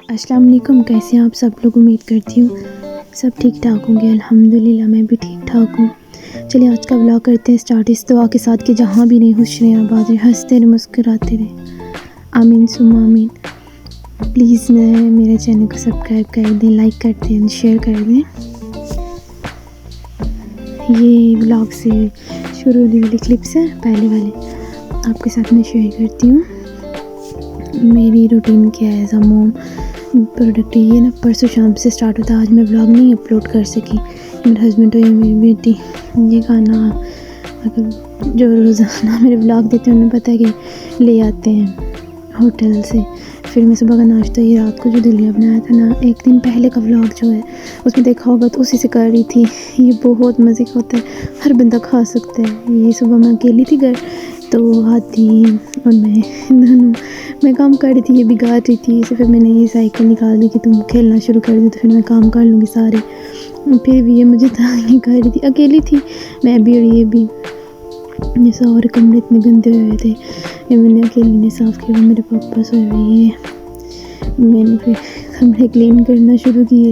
अस्सलाम वालेकुम। कैसे हैं आप सब लोग? उम्मीद करती हूँ सब ठीक ठाक होंगे। अल्हम्दुलिल्लाह मैं भी ठीक ठाक हूँ। चलिए आज का व्लॉग करते हैं स्टार्ट इस दुआ के साथ कि जहाँ भी नहीं खुश रहें, आबाद रहें, हंसते रहें, मुस्कुराते रहें। आमीन सुम्मा आमीन। प्लीज़ मेरे चैनल को सब्सक्राइब कर दें, लाइक कर दें, शेयर कर दें। ये व्लॉग से शुरू होने वाली क्लिप्स है, पहले वाले आपके साथ मैं शेयर करती हूँ। मेरी रूटीन क्या है एज अ मोम। प्रोडक्ट ये ना परसों शाम से स्टार्ट होता है। आज मैं व्लॉग नहीं अपलोड कर सकी। मेरे हस्बैंड और मेरी बेटी ये खाना अगर जो रोज़ाना मेरे व्लॉग देते हैं उन्हें पता है कि ले आते हैं होटल से। फिर मैं सुबह का नाश्ता ये रात को जो दलिया बनाया था ना, एक दिन पहले का व्लॉग जो है उसमें देखा होगा तो उसी से कर रही थी। ये बहुत मज़े का होता है, हर बंदा खा सकता है। ये सुबह मैं अकेली थी घर, तो हाथी और मैं काम कर रही थी, ये बिगाड़ रही थी इसे। फिर मैंने ये साइकिल निकाल दी कि तुम खेलना शुरू कर दो तो फिर मैं काम कर लूँगी सारे। फिर भी ये मुझे तंग नहीं कर रही थी, अकेली थी मैं भी और ये भी। ये सारे कमरे इतने गंदे हुए थे, ये मैंने अकेली ने साफ़ किया। मेरे पापा सोए हुए ये मैंने फिर कमरे क्लीन करना शुरू किए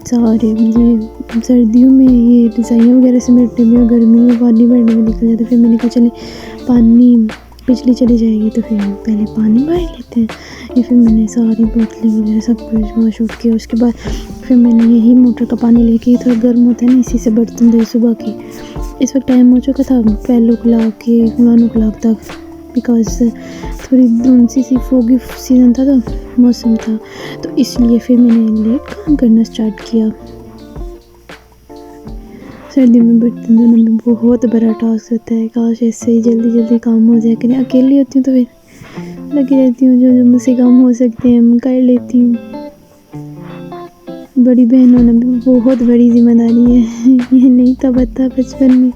सारे। ये सर्दियों में ये रज़ाइयाँ वगैरह समेटने में और गर्मियों में पानी भरने में निकल जाता। फिर मैंने कहा चले पानी बिजली चली जाएगी तो फिर पहले पानी भर लेते हैं। या फिर मैंने सारी बोतलें वगैरह सब कुछ वॉश आउट किया। उसके बाद फिर मैंने यही मोटर का पानी लेके, थोड़ा गर्म होता है ना, इसी से बर्तन धोए सुबह की। इस वक्त टाइम हो चुका था 12 o'clock के 1 o'clock तक, बिकॉज थोड़ी धुंधसी सी फोगी सीज़न था तो मौसम था, तो इसलिए फिर मैंने लेट काम करना स्टार्ट किया। सर्दी में बर्तन धोना में बहुत बड़ा टास्क होता है। काश ऐसे ही जल्दी जल्दी काम हो जाए करें। अकेली होती हूँ तो फिर लगी रहती हूँ, जो मुझसे काम हो सकते हैं मैं कर लेती हूँ। बड़ी बहन होना भी बहुत बड़ी जिम्मेदारी है। ये नहीं था पता बचपन में,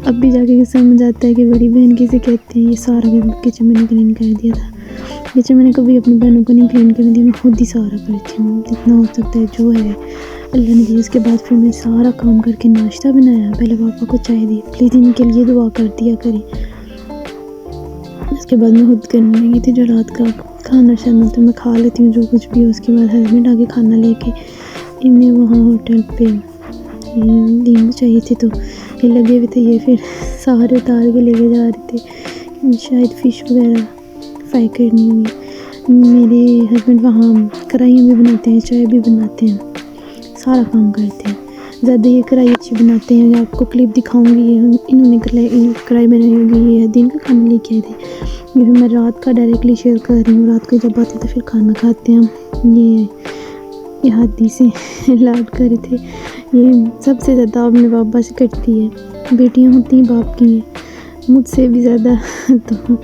अब भी जाके समझ आता है कि बड़ी बहन किसे कहते हैं। ये सारा किचन मैंने क्लीन कर दिया था। किचन मैंने कभी अपनी बहनों को नहीं क्लीन करने दिया, मैं खुद ही सारा करती हूँ जितना हो सकता है जो है अल्लाह ने दिया। उसके बाद फिर मैं सारा काम करके नाश्ता बनाया, पहले पापा को चाय दी, प्लीज़ इनके लिए दुआ कर दिया करें। उसके बाद मैं खुद करने लगी थी जो रात का खाना शाना, तो मैं खा लेती हूँ जो कुछ भी हो। उसके बाद हस्बैंड आके खाना लेके इन्हें वहाँ होटल पे नींबू चाहिए थे तो ये लगे हुए थे, ये फिर सारे उतार के लेके जा रहे थे। शायद फ़िश वगैरह फ्राई करनी हुई। मेरे हस्बैंड वहाँ कढ़ाइयाँ भी बनाते हैं, चाय भी बनाते हैं, सारा काम करते हैं। ज़्यादा ये कढ़ाई अच्छी बनाते हैं, आपको क्लिप दिखाऊंगी। इन्होंने कढ़ाई बनाई होगी, ये दिन का खाना लेके आए थे। ये फिर मैं रात का डायरेक्टली शेयर कर रही हूँ। रात को जब आते तो फिर खाना खाते हैं। ये हाथी से लाड कर रहे थे। ये सबसे ज़्यादा अपने पापा से करती है, बेटियाँ होती हैं बाप की हैं मुझसे भी ज़्यादा। तो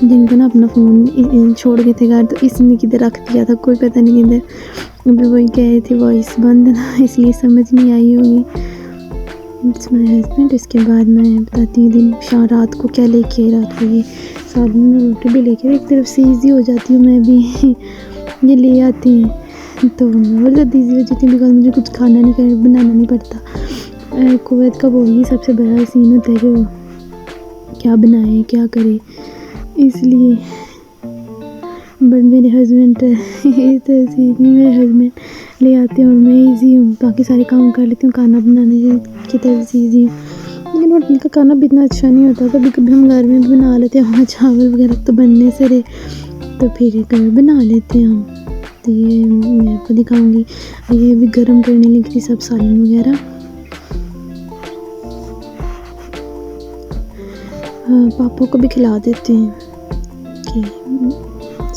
जिनको ना अपना फ़ोन छोड़ गए थे घर, तो इसने किधर रख दिया था कोई पता नहीं किधर। अभी वही कह रहे थे वॉइस बंद था इसलिए समझ नहीं आई होगी। It's my husband. इसके बाद मैं बताती हूँ दिन रात को क्या लेके आए। रात को ये साथ में रोटी भी लेके, एक तरफ से ईजी हो जाती हूँ मैं भी। ये ले आती हैं तो और ज़्यादा ईजी हो जाती है, बिकॉज मुझे कुछ खाना नहीं कर बनाना नहीं पड़ता। कुवैत का वही सबसे बड़ा सीन होता है कि वो क्या बनाए क्या करे, इसलिए। बट मेरे हस्बैंड मेरे हस्बैंड ले आते हैं और मैं ईजी हूँ, बाकी सारे काम कर लेती हूँ। खाना बनाने की तरफ से ईजी हूँ, लेकिन होटल का खाना भी इतना अच्छा नहीं होता। कभी कभी हम घर में भी बना लेते हैं, वहाँ चावल वगैरह तो बनने से रहे तो फिर घर बना लेते हैं हम। तो ये मैं आपको दिखाऊंगी। ये भी गर्म करने लगी थी सब सालन वगैरह। पापा को भी खिला देते हैं कि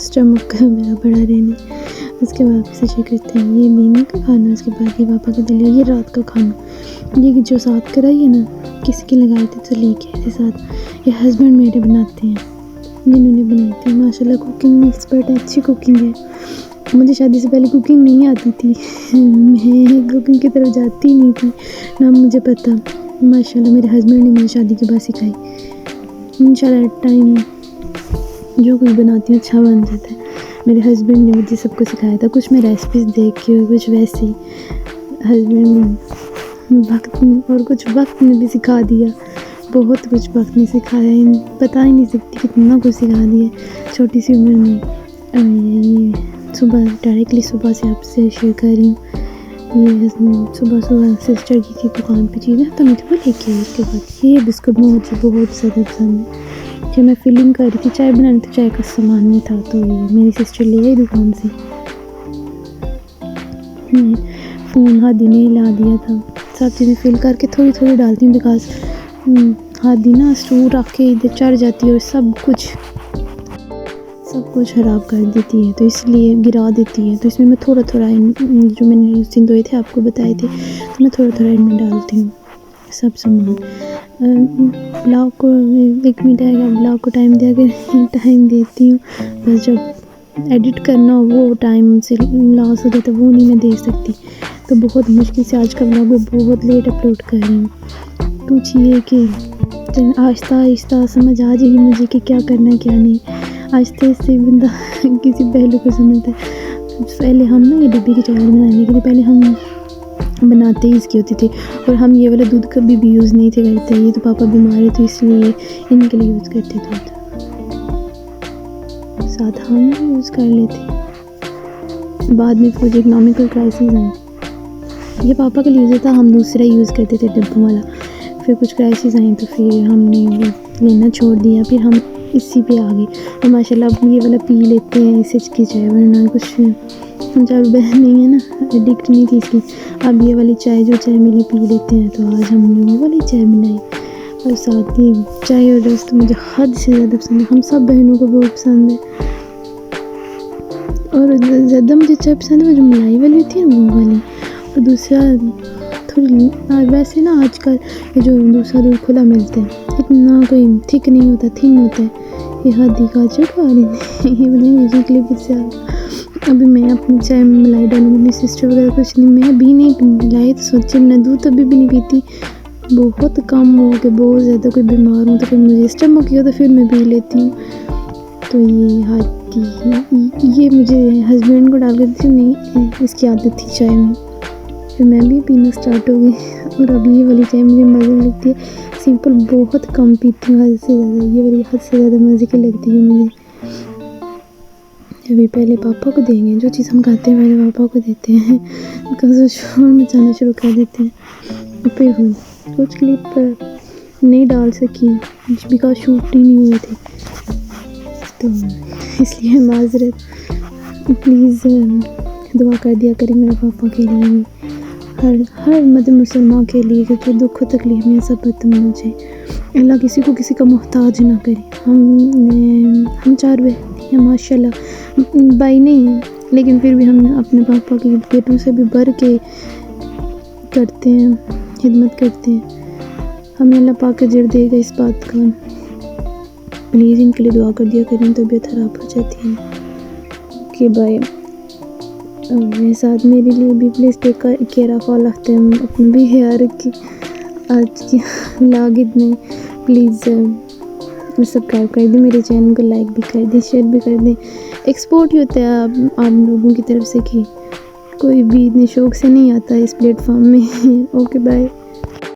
स्टमक मेरा बड़ा रहने। उसके बाद से शेयर करते हैं। ये महीने का खाना, उसके बाद ये पापा का दलिया, ये रात का खाना। ये जो साथ कराई है ना, किसी के लगाए थे तो लेके आए थे साथ। ये हस्बैंड मेरे बनाते हैं, जिन्होंने बनाई थी। माशाल्लाह कुकिंग में एक्सपर्ट है, अच्छी कुकिंग है। मुझे शादी से पहले कुकिंग नहीं आती थी, मैं कुकिंग की तरफ जाती नहीं थी, ना मुझे पता। माशाल्लाह मेरे हस्बैंड ने मुझे शादी के बाद सिखाई। इंशाल्लाह टाइम जो कुछ बनाती हूँ अच्छा बन जाता है। मेरे हस्बैंड ने मुझे सब कुछ सिखाया था, कुछ मैं रेसिपीज़ देख के और कुछ वैसे ही। हस्बैंड ने वक्त और कुछ वक्त में भी सिखा दिया, बहुत कुछ वक्त ने सिखाया। बता ही नहीं सकती कितना कुछ सिखा दिया छोटी सी उम्र में। ये सुबह डायरेक्टली सुबह से आपसे शेयर कर रही हूँ। ये सुबह सुबह सिस्टर की थी दुकान पे चीज़ें तो मुझे वो लेके आई। उसके बाद ये बिस्कुट मुझे बहुत ज़्यादा पसंद है। जब मैं फीलिंग कर रही थी चाय बनानी तो चाय का सामान नहीं था तो ये मेरी सिस्टर ले आई दुकान से। फ़ोन हादी ने ला दिया था। सब चीज़ें फिल करके थोड़ी थोड़ी डालती हूँ बिकॉज हादी ना स्टोर रख के इधर चढ़ जाती है और सब कुछ ख़राब कर देती है तो इसलिए गिरा देती है। तो इसमें मैं थोड़ा थोड़ा जो मैंने उस दिन धोए थे आपको बताए थे तो मैं थोड़ा थोड़ा इनमें डालती हूँ सब सामान। ब्लॉग को 1 मिनट आएगा, ब्लॉग को टाइम दिया कर टाइम देती हूँ। बस जब एडिट करना हो वो टाइम से लॉस हो जाता है वो नहीं मैं देख सकती। तो बहुत मुश्किल से आज का ब्लॉग भी बहुत लेट अपलोड कर रही हूँ। कुछ ये कि आहिस्ता आहिस्ता समझ आ जाएगी मुझे कि क्या करना है क्या नहीं। आहिस्ते से बंदा किसी पहलू को समझता है। पहले हम ना ये डिब्बी की चाय बनाने के लिए पहले हम बनाते ही इसकी होती थी और हम ये वाला दूध कभी भी यूज़ नहीं थे करते। ये तो पापा बीमार है तो इसलिए इनके लिए यूज़ करते दूध, साथ हम यूज़ कर लेते। बाद में कुछ इकनॉमिकल क्राइसिस आई, ये पापा के लिए यूज़ था, हम दूसरा यूज़ करते थे डिब्बों वाला। फिर कुछ क्राइसिस आई तो फिर हमने वो लेना छोड़ दिया, फिर हम इसी पे आ गए और माशाल्लाह अब ये वाला पी लेते हैं इसे की चाय, वरना कुछ हम चार बहन नहीं है ना, एडिक्ट नहीं थी इसकी। अब ये वाली चाय जो चाय मिली पी लेते हैं। तो आज हमने वो वाली चाय बनाई और साथ ही चाय और रस तो मुझे हद से ज़्यादा पसंद है। हम सब बहनों को बहुत पसंद है और ज़्यादा मुझे चाय पसंद है वो जो मलाई वाली होती है ना वो वाली। और दूसरा थोड़ी वैसे ना आजकल ये जो दूसरा दूध खुला मिलता है इतना कोई थिक नहीं होता, थिन होता है। ये हादी का चढ़ आ रही थी ये वाली म्यूजिक क्लिप से अभी मैं अपनी चाय में मलाई डालूँगी। मेरी सिस्टर वगैरह कुछ नहीं, मैं भी नहीं मलाई तो सोचे मैं दूध अभी भी नहीं पीती, बहुत कम हो के बहुत ज़्यादा कोई बीमार हूँ तो फिर मुझे स्टमक किया तो फिर मैं पी लेती हूँ। तो ये हादी ये मुझे हस्बैंड को डाल कर दी नहीं, इसकी आदत थी चाय में, फिर मैं भी पीना स्टार्ट हो गई। और अब ये वाली चाय मुझे मज़े लगती है। सिंपल बहुत कम पीती हूँ हद से ज़्यादा, ये वाली हद से ज़्यादा मज़े की लगती है मुझे। अभी पहले पापा को देंगे, जो चीज़ हम खाते हैं पहले पापा को देते हैं बिकॉज वो शोर मचाना शुरू कर देते हैं। फिर कुछ क्लिप नहीं डाल सकी बिकॉज शूट ही नहीं हुए थे तो इसलिए माजरत। प्लीज़ दुआ कर दिया करें मेरे पापा के लिए, हर मदद मुसलमान के लिए कि जो दुख तकलीफ में सब मुझे अल्लाह किसी को किसी का मोहताज ना करे। हम 4 बहन हैं माशाल्लाह, भाई नहीं है लेकिन फिर भी हम अपने पापा के बेटों से भी बढ़ के करते हैं, खिदमत करते हैं। हमें अल्लाह पाक अजर देगा इस बात का। प्लीज़ इनके लिए दुआ कर दिया करें, तबीयत ख़राब हो जाती है। Okay bye. मेरे साथ मेरे लिए भी please take care of all of them, अपना भी ख्याल रखिए। आज की व्लॉग इतने, प्लीज़ सब्सक्राइब कर दें मेरे चैनल को, लाइक भी कर दें, शेयर भी कर दें। एक्सपोर्ट ही होता है आप लोगों की तरफ से कि कोई भी इतने शौक से नहीं आता इस प्लेटफॉर्म में। Okay bye.